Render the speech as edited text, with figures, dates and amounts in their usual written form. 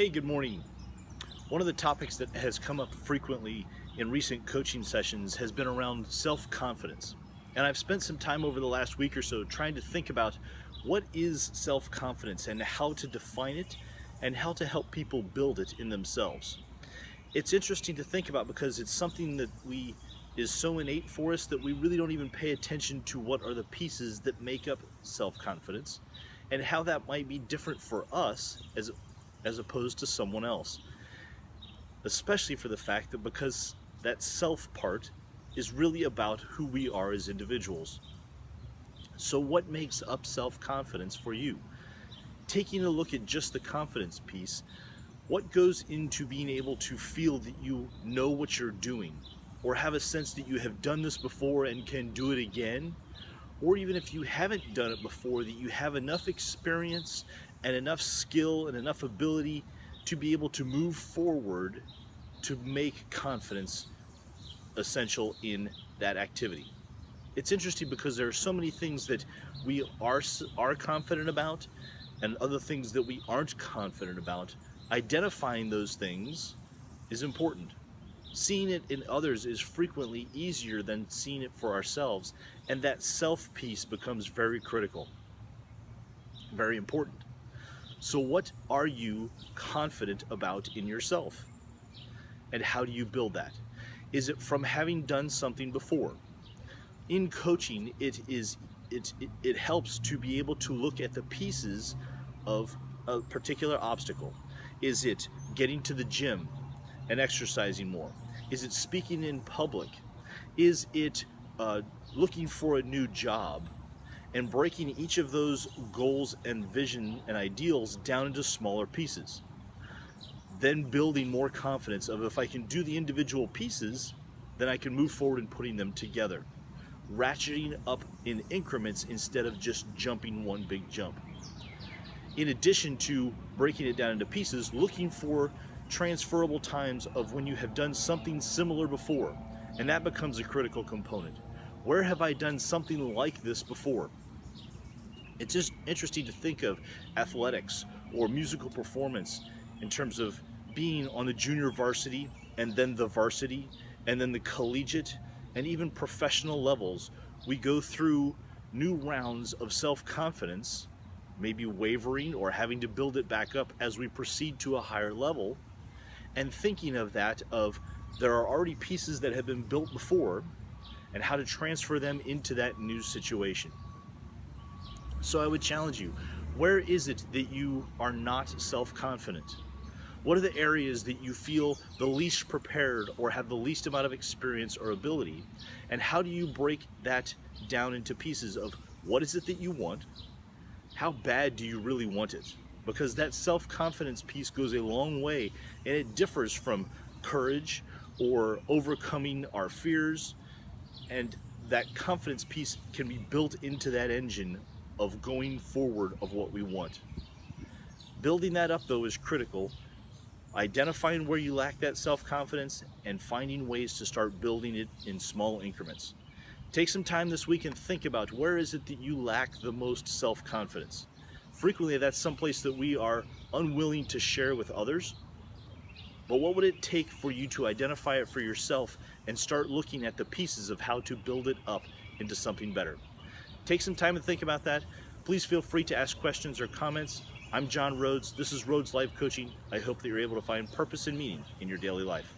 Hey, good morning. One of the topics that has come up frequently in recent coaching sessions has been around self-confidence. And I've spent some time over the last week or so trying to think about what is self-confidence and how to define it and how to help people build it in themselves. It's interesting to think about because it's something that is so innate for us that we really don't even pay attention to what are the pieces that make up self-confidence and how that might be different for us as opposed to someone else, especially for the fact that because that self part is really about who we are as individuals. So what makes up self-confidence for you? Taking a look at just the confidence piece, what goes into being able to feel that you know what you're doing, or have a sense that you have done this before and can do it again, or even if you haven't done it before, that you have enough experience and enough skill and enough ability to be able to move forward to make confidence essential in that activity. It's interesting because there are so many things that we are confident about and other things that we aren't confident about. Identifying those things is important. Seeing it in others is frequently easier than seeing it for ourselves, and that self piece becomes very critical, very important. So what are you confident about in yourself? And how do you build that? Is it from having done something before? In coaching, it helps to be able to look at the pieces of a particular obstacle. Is it getting to the gym and exercising more? Is it speaking in public? Is it looking for a new job? And breaking each of those goals and vision and ideals down into smaller pieces. Then building more confidence of, if I can do the individual pieces, then I can move forward and putting them together. Ratcheting up in increments instead of just jumping one big jump. In addition to breaking it down into pieces, looking for transferable times of when you have done something similar before. And that becomes a critical component. Where have I done something like this before? It's just interesting to think of athletics or musical performance in terms of being on the junior varsity and then the varsity and then the collegiate and even professional levels. We go through new rounds of self-confidence, maybe wavering or having to build it back up as we proceed to a higher level, and thinking of that of there are already pieces that have been built before and how to transfer them into that new situation. So I would challenge you, where is it that you are not self-confident? What are the areas that you feel the least prepared or have the least amount of experience or ability? And how do you break that down into pieces of what is it that you want? How bad do you really want it? Because that self-confidence piece goes a long way, and it differs from courage or overcoming our fears, and that confidence piece can be built into that engine of going forward of what we want. Building that up, though, is critical. Identifying where you lack that self-confidence and finding ways to start building it in small increments. Take some time this week and think about where is it that you lack the most self-confidence. Frequently, that's someplace that we are unwilling to share with others. But what would it take for you to identify it for yourself and start looking at the pieces of how to build it up into something better? Take some time to think about that. Please feel free to ask questions or comments. I'm John Rhoads. This is Rhoads Life Coaching. I hope that you're able to find purpose and meaning in your daily life.